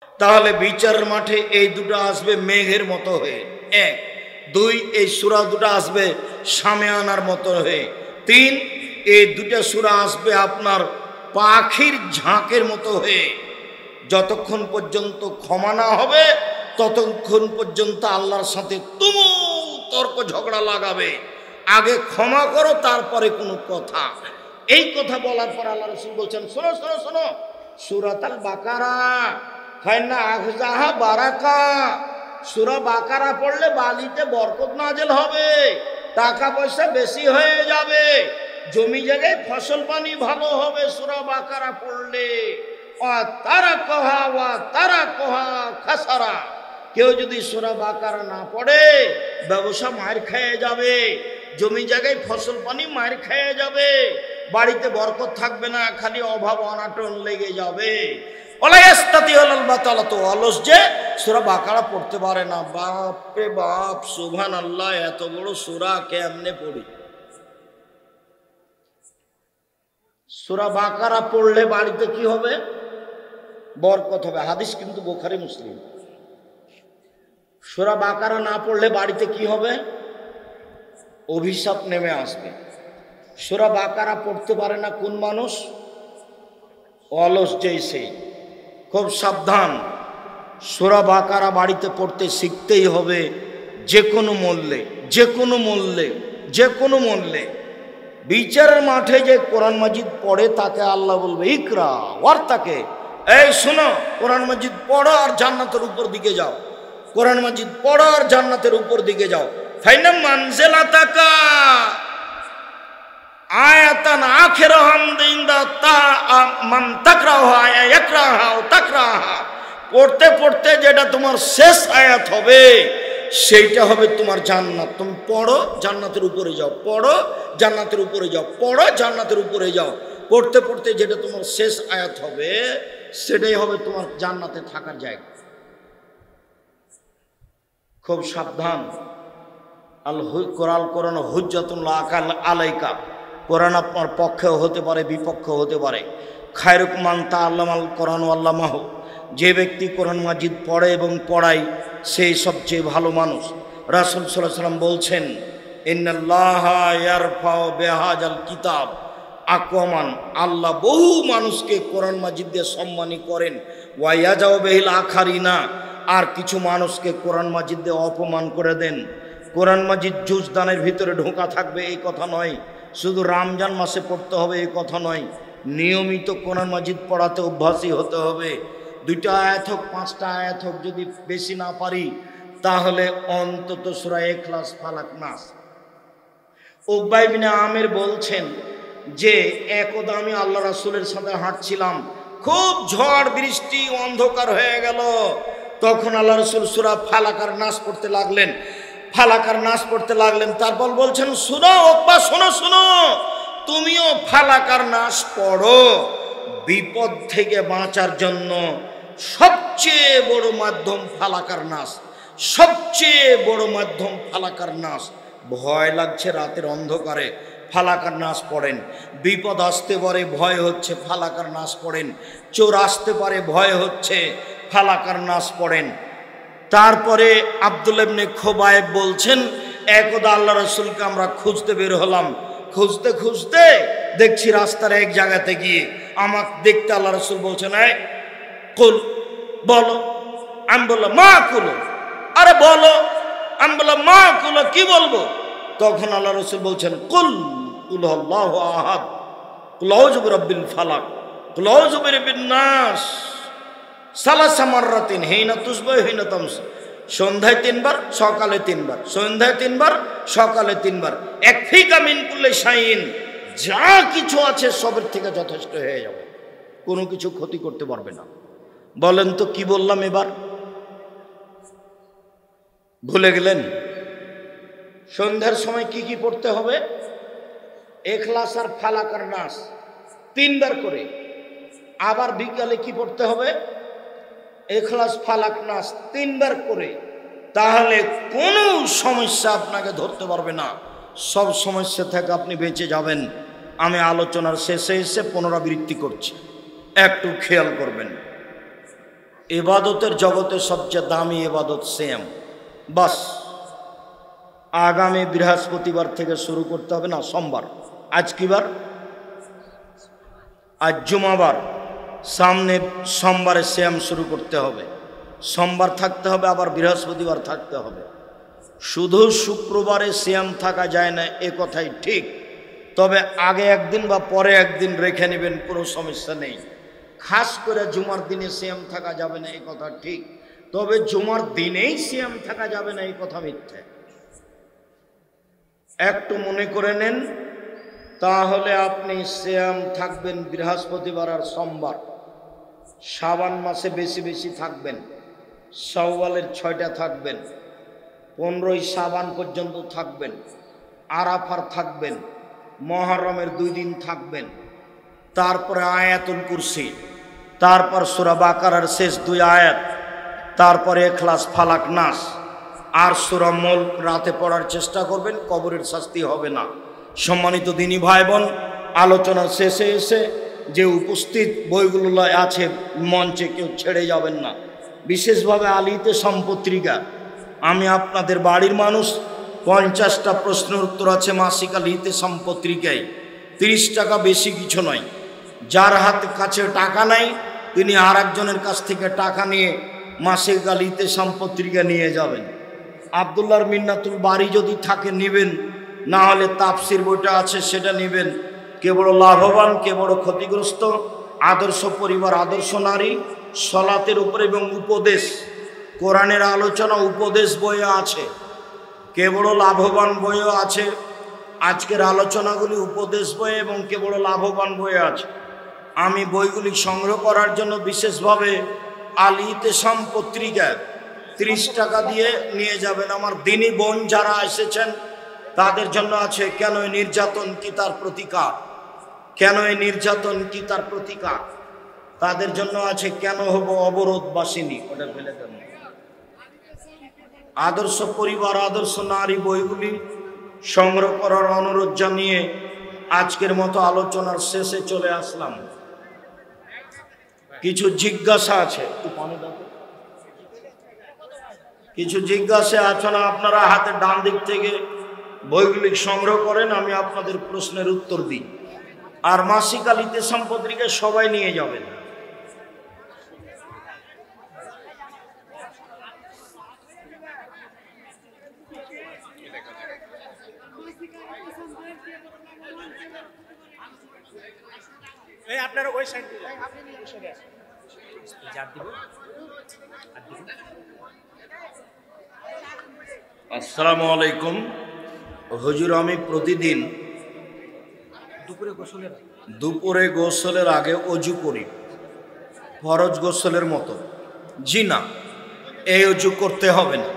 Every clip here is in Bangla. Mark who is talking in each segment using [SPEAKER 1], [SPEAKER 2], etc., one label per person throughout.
[SPEAKER 1] তাহলে বিচারের মাঠে এই দুটো আসবে মেঘের মতো হয়ে, এক। দুই, এই সূরা দুটো আসবে শামিয়ানার মতো হয়ে। তিন, এই দুটো সূরা আসবে আপনার পাখির ঝাঁকের মতো হয়ে। যতক্ষণ পর্যন্ত ক্ষমা না হবে ততক্ষণ পর্যন্ত আল্লাহর সাথে তুমুল তর্ক ঝগড়া লাগাবে। আগে ক্ষমা করো, তারপরে কোনো কথা। এই কথা বলার পর আল্লাহ রাসূল বলছেন, শোনো শোনো শোনো, সূরাতুল বাকারা ফাইন্না আখযাহা বারাকা, সূরা বাকারা পড়লে বালিতে বরকত নাযিল হবে, টাকা পয়সা বেশি হয়ে যাবে, জমি জায়গায় ফসল পানি ভালো হবে সূরা বাকারা পড়লে। তারাকহা খাসারা, কেউ যদি সূরা বাকারা না পড়ে ব্যবসা মার খেয়ে যাবে, জমি জায়গায় ফসল পানি মার খেয়ে যাবে, বাড়িতে বরকত থাকবে না, খালি অভাব অনাটন লেগে যাবে। অলস যে সূরা বাকারা পড়তে পারে না। বাপ রে বাপ, সুবহানাল্লাহ, এত বড় সূরা কেমনে পড়ি? সূরা বাকারা পড়লে বাড়িতে কি হবে? বরকত হবে। হাদিস কিন্তু বুখারী মুসলিম। সূরা বাকারা না পড়লে বাড়িতে কি হবে? অভিশাপ নেমে আসবে। সূরা বাকারা পড়তে পারে না কোন মানুষ? অলস যেইসে। খুব সাবধান, সূরা বাকারা বাড়িতে পড়তে শিখতেই হবে, যে কোনো মূল্যে, যে কোনো মূল্যে, যে কোনো মূল্যে। বিচারের মাঠে যে কোরআন মাজিদ পড়ে তাকে আল্লাহ বলবে ইকরা ওয়ার্তাকে, এই শোনো, কোরআন মাজিদ পড়ো আর জান্নাতের উপর দিকে যাও, কোরআন মাজিদ পড়ো আর জান্নাতের উপর দিকে যাও। ফাইনা মানজিলাতাকা আয়াতান আখিরাহাম দিনদা তা মান তাকরাহা ইয়াকরাহা ও তাকরাহা, পড়তে পড়তে যেটা তোমার শেষ আয়াত হবে সেইটা হবে তোমার জান্নাত। তুমি পড়ো, জান্নাতের উপরে যাও, পড়ো, জান্নাতের উপরে যাও, পড়ো, জান্নাতের উপরে যাও। পড়তে পড়তে যেটা তোমার শেষ আয়াত হবে সেটাই হবে তোমার জান্নাতে থাকার জায়গা। খুব সাবধান। কোরআন হুজ্জাতুন লাকা আলাইকা, কোরআন আপনার পক্ষেও হতে পারে, বিপক্ষেও হতে পারে। খায়রুকুম মান তাআল্লামাল কোরআন ওয়া আল্লামাহু, যে ব্যক্তি কোরআন মাজিদ পড়ে এবং পড়ায় সেই সবচেয়ে ভালো মানুষ। রাসূল সাল্লাল্লাহু আলাইহি ওয়াসাল্লাম বলছেন, ইন্নাল্লাহা ইয়ারফাউ বিহাযাল কিতাব আকওয়ামান, আল্লাহ বহু মানুষকে কোরআন মাজিদ দিয়ে সম্মানী করেন, ওয়া ইয়াজাউ বিহিল আখারিনা, আর কিছু মানুষকে কোরআন মাজিদ দিয়ে অপমান করে দেন। কোরআন মাজিদ জুজদানের ভিতরে ঢোকা থাকবে এই কথা নয়, শুধু রমজান মাসে পড়তে হবে এই কথা নয়, নিয়মিত কোরআন মাজিদ পড়াতে অভ্যাসী হতে হবে। 2টা আয়াত হোক, 5টা আয়াত হোক, যদি বেশি না পারি তাহলে অন্তত সূরা ইখলাস, ফালাক, নাস। উকবা ইবনে আমির বলছেন যে একদা আমি আল্লাহ রাসূলের সাথে হাঁটছিলাম, খুব ঝড় বৃষ্টি, অন্ধকার হয়ে গেল। তখন আল্লাহ রাসূল সূরা ফালাক আর নাস পড়তে লাগলেন, ফালাক আর নাস পড়তে লাগলেন। তারপর বলছেন, শোনো উকবা, শোনো শোনো, তুমিও ফালাক আর নাস পড়ো। বিপদ থেকে বাঁচার জন্য সবচেয়ে বড় মাধ্যম ফালাক আর নাস, সবচেয়ে বড় মাধ্যম ফালাক আর নাস। ভয় লাগছে রাতের অন্ধকারে, ফালাক আর নাস পড়েন। বিপদ আসতে পারে, ভয় হচ্ছে, ফালাক আর নাস পড়েন। চোর আসতে পারে, ভয় হচ্ছে, ফালাক আর নাস পড়েন। তারপরে আব্দুল্লাহ ইবনে খুবাইব বলছেন, একদা আল্লাহ রাসূলকে আমরা খুঁজতে বের হলাম, খুঁজতে খুঁজতে দেখছি রাস্তার এক জায়গাতে গিয়ে আমাকে দেখতে আল্লাহ রাসূল বলছেন, এই কুল, বলো। আমি বললাম মা কুলো, আরে বলো। আমি বললাম মা কুলো, কি বলবো? তখন আল্লাহ রাসূল বলছেন, কুল কুল আল্লাহু আহাদ, কুল আউযু বিরাব্বিল ফালাক, কুল আউযু বিরাব্বিন নাস, সালাসা মাররাতিন হিনা তুসবিহু হিনা তামসি, সন্ধ্যায় 3 বার, সকালে 3 বার, সন্ধ্যায় 3 বার, সকালে 3 বার। একফিকা মিন কুল্লি শাইইন, যা কিছু আছে সবের থেকে যথেষ্ট হয়ে যাবে, কোনো কিছু ক্ষতি করতে পারবে না। বলেন তো কি বললাম এবার? ভুলে গেলেন? সন্ধ্যার সময় কি কি পড়তে হবে? ইখলাস আর ফালাক আর নাস 3 বার করে। আবার বিকালে কি পড়তে হবে? ইখলাস, ফালাক, নাস 3 বার করে। তাহলে কোনো সমস্যা আপনাকে ধরতে পারবে না, সব সমস্যা থেকে আপনি বেঁচে যাবেন। আমি আলোচনার শেষে এসে পুনরাবৃত্তি করছি, একটু খেয়াল করবেন। ইবাদতের জগতে সবচেয়ে দামি ইবাদত সিয়াম। বাস আগামী বৃহস্পতিবার থেকে শুরু করতে হবে, না সোমবার, আজ কি বার? আজ জুমাবার, সামনে সোমবারে সিয়াম শুরু করতে হবে। সোমবার থাকতে হবে, আবার বৃহস্পতিবার থাকতে হবে। শুধু শুক্রবারে সিয়াম থাকা যায় না এ কথাই ঠিক, তবে আগে একদিন বা পরে একদিন রেখে নেবেন, কোনো সমস্যা নেই। খাস করে জুমার দিনে সিয়াম থাকা যাবে না এই কথা ঠিক, তবে জুমার দিনেই সিয়াম থাকা যাবে না এই কথা মিথ্যে। একটু মনে করে নেন, তাহলে আপনি সিয়াম থাকবেন বৃহস্পতিবার আর সোমবার। শাবান মাসে বেশি বেশি থাকবেন, শাওয়ালের 6টা থাকবেন, 15ই শাবান পর্যন্ত থাকবেন, আরাফার থাকবেন, মুহররমের 2 দিন থাকবেন, তারপরে আয়াতুল কুরসি, তারপর সূরা বাকারার শেষ 2 আয়াত, তারপরে ইখলাস, ফালাক, নাস আর সূরা মুলক রাতে পড়ার চেষ্টা করবেন, কবরের শাস্তি হবে না। সম্মানিত দিনী ভাই বোন, আলোচনার শেষে এসে যে উপস্থিত বইগুলো আছে মঞ্চে কেউ ছেড়ে যাবেন না। বিশেষভাবে আলিতে সম্পত্রিকা, আমি আপনাদের বাড়ির মানুষ, 50টা প্রশ্নের উত্তর আছে মাসিক আলিতে সম্পত্রিকায়। 30 টাকা, বেশি কিছু নয়। যার হাতে কাছে টাকা নাই তিনি আর একজনের কাছ থেকে টাকা নিয়ে মাসিক আলিতে সম্পত্রিকা নিয়ে যাবেন। আব্দুল্লাহর মিন্নাতুল বাড়ি যদি থাকে নেবেন, না হলে তাফসির বইটা আছে সেটা নেবেন। কে বড় লাভবান, কে বড় ক্ষতিগ্রস্ত, আদর্শ পরিবার, আদর্শ নারী, সলাতের উপর এবং উপদেশ, কোরআনের আলোচনা উপদেশ বইয়ে আছে। কে বড় লাভবান বইও আছে। আজকের আলোচনাগুলি উপদেশ বই এবং কে বড় লাভবান বইয়ে আছে। আমি বইগুলি সংগ্রহ করার জন্য বিশেষভাবে আলিতে সম্পত্রিকা 30 টাকা দিয়ে নিয়ে যাবেন। আমার দিনী বোন যারা এসেছেন তাদের জন্য আছে কেন এই নির্যাতন কি তার প্রতিকার, কেন এই নির্যাতন কি তার প্রতিকার, তাদের জন্য আছে কেন হব অবরোধবাসিনী, ওটা ফেলে দেন। আদর্শ পরিবার, আদর্শ নারী বইগুলি সংগ্রহ করার অনুরোধ জানিয়ে আজকের মতো আলোচনার শেষে চলে আসলাম। কিছু জিজ্ঞাসা আছে, কিছু জিজ্ঞাসা আছে না, আপনারা হাতে ডান দিক থেকে বইগুলি সংগ্রহ করেন, আমি আপনাদের প্রশ্নের উত্তর দিই। আর মাসিক আলিতে সম্পত্রিকা সবাই নিয়ে যাবেন।
[SPEAKER 2] আপনারা ওই সাইড
[SPEAKER 1] আসসালামু আলাইকুম হুজুর, আমি প্রতিদিন দুপুরে গোসলের আগে অজু করি, ফরজ গোসলের মতো। জি না, এই অজু করতে হবে না।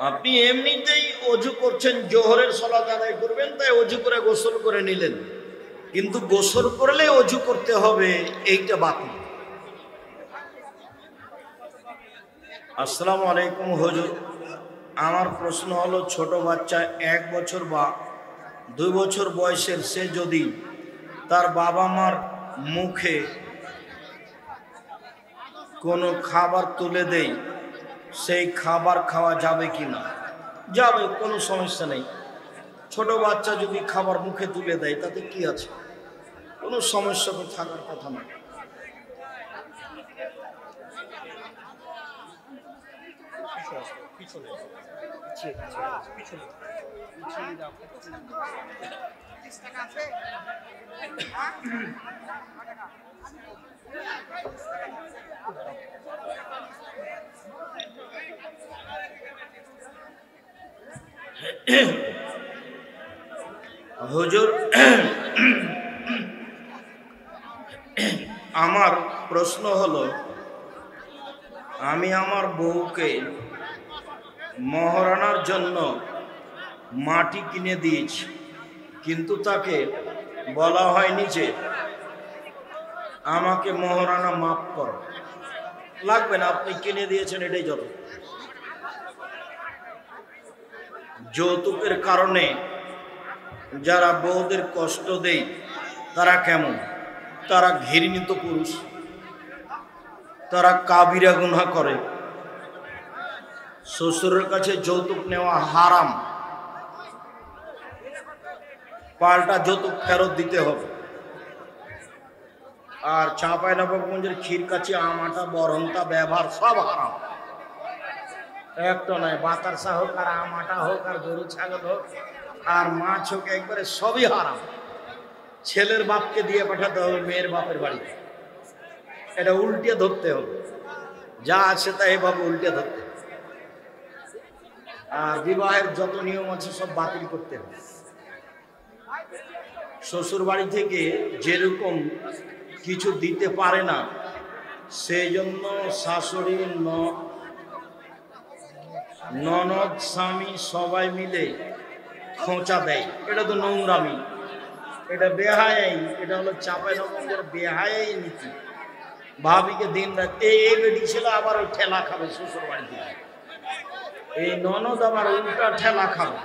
[SPEAKER 1] আপনি এমনিতেই অজু করছেন, জোহরের সালাত আদায় করবেন, তাই অজু করে গোসল করে নিলেন, কিন্তু গোসল করলে অজু করতে হবে এইটা বাতিল। আসসালামু আলাইকুম হুজুর, আমার প্রশ্ন হলো, ছোট বাচ্চা 1 বছর বা 2 বছর বয়সের, সে যদি তার বাবা মার মুখে কোনো খাবার তুলে দেয়, সেই খাবার খাওয়া যাবে কি না? যাবে, কোনো সমস্যা নেই। ছোট বাচ্চা যদি খাবার মুখে তুলে দেয় তাতে কি আছে, কোনো সমস্যা তো থাকার কথা না। হুজুর, আমার প্রশ্ন হলো, আমি আমার বউকে মহারানার জন্য মাটি কিনে দিয়েছি, কিন্তু তাকে বলা হয়নি যে আমাকে মহারানা মাফ করো। লাগবে না, আপনি কিনে দিয়েছেন, এটাই যত। যৌতুকের কারণে যারা বউদের কষ্ট দেয় তারা কেমন? তারা ঘৃণিত পুরুষ। তারা কাবিরা গুনাহ করে। শ্বশুরের কাছে যৌতুক নেওয়া হারাম, পাল্টা যৌতুক ফেরত দিতে হবে। আর চাঁপাইনবাবগঞ্জের ক্ষীরকাছি, আমাটা, বরহন্তা ব্যবহার সব হারাম। একটা নয়, বাতাসা হোক আর আমাটা হোক আর গরু ছাগল হোক আর মাছ হোক, একবারে সবই হারাম। ছেলের বাপকে দিয়ে পাঠাতে হবে মেয়ের বাপের বাড়িতে, এটা উল্টে ধরতে হবে, যা আছে তা এভাবে উল্টে ধরতে হবে। আর বিবাহের যত নিয়ম আছে সব বাতিল করতে হবে। শ্বশুর বাড়ি থেকে যেরকম কিছু দিতে পারে না, সেই জন্য শাশুড়ি, ননদ, স্বামী সবাই মিলে খোঁচা দেয়। এটা তো নোংরামি, এটা বেহায়াই, এটা হলো চাঁপাইনবাবগঞ্জের বেহায়াই নীতি। ভাবিকে দিন রাত এই বেটি ছিল আবার ওই ঠেলা খাবে শ্বশুর বাড়ি থেকে, এই ননদ আবার উল্টা ঠেলা খাবে।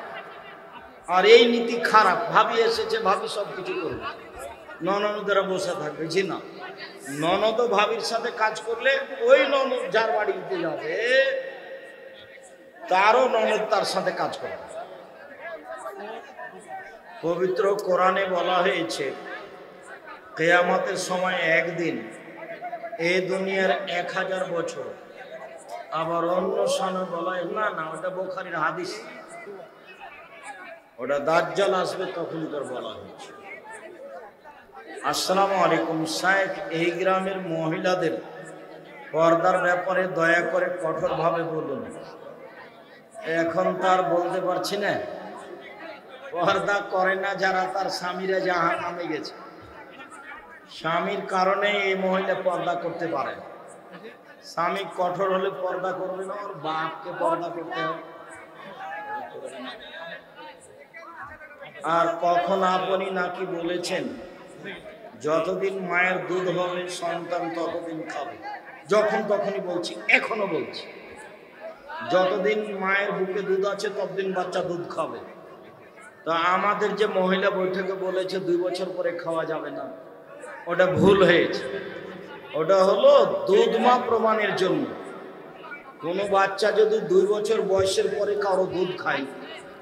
[SPEAKER 1] আর এই নীতি খারাপ। ভাবি এসেছে, ভাবি সব কিছু করবে, ননদেরা বসে থাকবে। জি না, ননদ ভাবির সাথে কাজ করলে ওই ননদ যার বাড়িতে যাবে তারও ননদ তার সাথে কাজ করবে। পবিত্র কোরআনে বলা হয়েছে কিয়ামতের সময় একদিন এই দুনিয়ার 1000 বছর। আবার অন্য সময় বলা হয় না, না ওটা বুখারীর হাদিস, ওটা দাজ্জাল আসবে তখন তোর বলা হয়েছে। আসসালামু আলাইকুম সাহেব, এই গ্রামের মহিলাদের পর্দার ব্যাপারে দয়া করে কঠোরভাবে বলুন। এখন তার বলতে পারছি না। পর্দা করে না যারা, তার স্বামীরা জাহান্নামে গেছে। স্বামীর কারণে এই মহিলা পর্দা করতে পারে। স্বামী কঠোর হলে পর্দা করবে না, ওর বাপকে পর্দা করতে হবে। আর কখন আপনি নাকি বলেছেন যতদিন মায়ের দুধ হবে সন্তান ততদিন খাবে। যখন তখনই বলছি, এখনো বলছি, যতদিন মায়ের বুকে দুধ আছে ততদিন বাচ্চা দুধ খাবে। তো আমাদের যে মহিলা বৈঠকে বলেছে 2 বছর পরে খাওয়া যাবে না, ওটা ভুল হয়েছে। ওটা হলো দুধ মা প্রমাণের জন্য। কোনো বাচ্চা যদি 2 বছর বয়সের পরে কারো দুধ খায়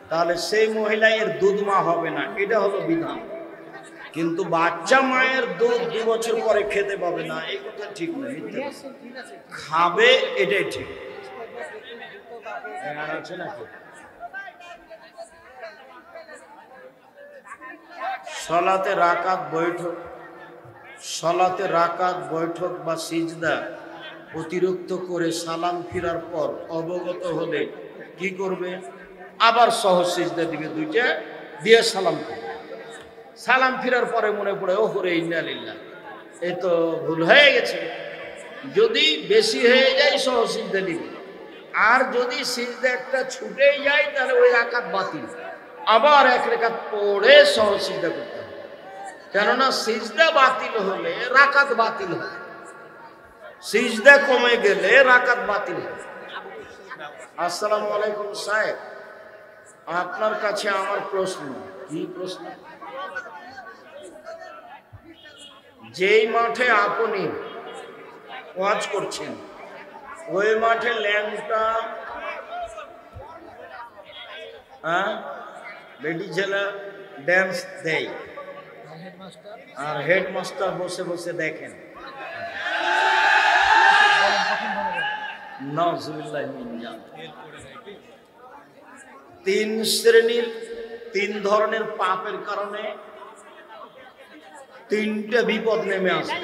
[SPEAKER 1] তাহলে সেই মহিলা এর দুধ মা হবে না, এটা হলো বিধান। কিন্তু বাচ্চা মায়ের দুধ 2 বছর পরে খেতে পাবে না, এই কথা ঠিক না, মিথ্যে খাবে, এটাই ঠিক। আছে নাকি? সলাতে রাকাত বৈঠক বা সিজদা অতিরিক্ত করে সালাম ফিরার পর অবগত হলে কি করবে? আবার সহজ সিজদা দিবে, 2টা দিয়ে সালাম করবে। সালাম ফিরার পরে মনে পড়ে ও হরে ইন্না লিল্লাহ, এই তো ভুল হয়ে গেছে। যদি বেশি হয়ে যায় সহজ সিজদা দিবে, আর যদি সিজদা একটা ছুটেই যায় তাহলে ওই রাকাত বাতিল, আবার 1 রাকাত পড়ে সহজ সিজদা করতে হবে। কেননা সিজদা বাতিল হলে রাকাত বাতিল হয়, সিজদা কমে গেলে রাকাত বাতিল হয়। আসসালামু আলাইকুম সাহেব, আপনার কাছে আমার প্রশ্ন। কি প্রশ্ন? যেই মাঠে আপনি ওয়াজ করছেন ওই মাঠে ল্যাংটা বেটি ছেলে ড্যান্স দেয় আর হেডমাস্টার বসে বসে দেখেন, তিন ধরনের পাপের কারণে 3টে বিপদ নেমে আসে।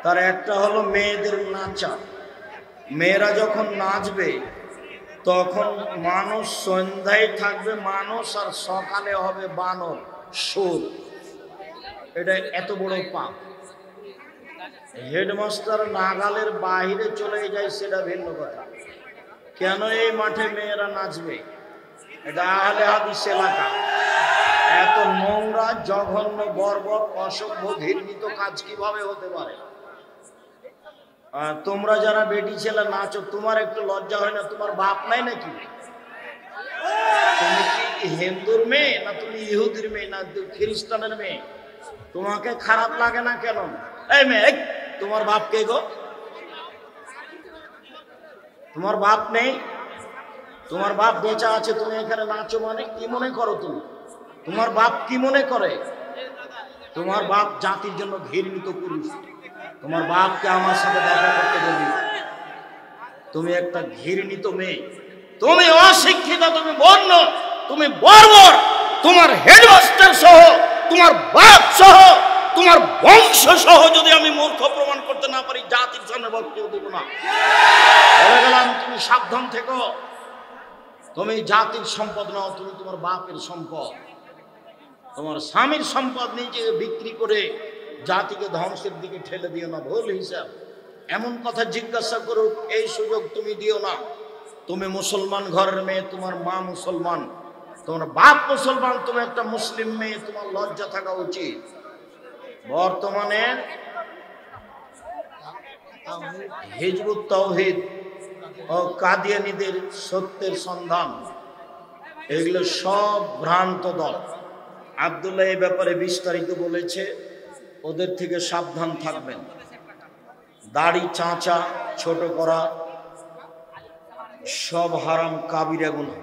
[SPEAKER 1] তার একটা হলো মেয়েদের নাচা। মেয়েরা যখন নাচবে তখন মানুষ সন্ধ্যায় থাকবে মানুষ, আর সকালে হবে বানর, সুর। এটা এত বড় পাপ। হেডমাস্টার নাগালের বাহিরে চলে যায় সেটা ভিন্ন কথা। কেন এই মাঠে মেয়েরা নাচবে? এটা আহলে হাদিস এলাকা। এত নোংরা, জঘন্য, বর্বর, অসভ্য, ঘৃণিত কাজ কিভাবে হতে পারে? তোমরা যারা বেটি ছেলে নাচো, তোমার একটু লজ্জা হয় না? তোমার বাপ নাই নাকি? তুমি কি হিন্দুর মেয়ে, না তুমি ইহুদির মেয়ে, না খ্রিস্টানের মেয়ে? তোমাকে খারাপ লাগে না কেন? এই মেয়ে, তোমার বাপ কে গো? তোমার বাপ নেই, তোমার বাপ বেঁচে আছে, তুমি এখানে নাচো মানে কি মনে করো তুমি? তোমার বাপ কি মনে করে? তোমার বাপ জাতির জন্য ঘৃণিত পুরুষ। তোমার বাপকে আমার সাথে দেখা করতে বলি। তুমি একটা ঘৃণিত মেয়ে, তুমি অশিক্ষিত, তুমি বর্ণ, তুমি বর্বর। তোমার হেডমাস্টার সহ, তোমার বাপ সহ, তোমার বংশ সহ যদি আমি মূর্খ প্রমাণ করতে না পারি, জাতির সামনে বক্তব্য দেব না। বলে গেলাম, তুমি সাবধান থেকো। তুমি জাতির সম্পদ নাও, তুমি তোমার বাপের সম্পদ। তোমার স্বামীর সম্পদ নিজে বিক্রি করে জাতিকে ধ্বংসের দিকে ঠেলে দিও না, ভুল হিসাব। এমন কথা জিজ্ঞাসা করুক এই সুযোগ তুমি দিও না। তুমি মুসলমান ঘরের মেয়ে, তোমার মা মুসলমান, তোমার বাপ মুসলমান, তুমি একটা মুসলিম মেয়ে, তোমার লজ্জা থাকা উচিত। বর্তমানে হিজবুত তাওহীদ ও কাদিয়ানীদের সত্যের সন্ধান, এগুলো সব ভ্রান্ত দল। আব্দুল্লাহ এই ব্যাপারে বিস্তারিত বলেছে, ওদের থেকে সাবধান থাকবেন। দাড়ি চাঁচা, ছোট করা সব হারাম, কাবিরা গুনাহ।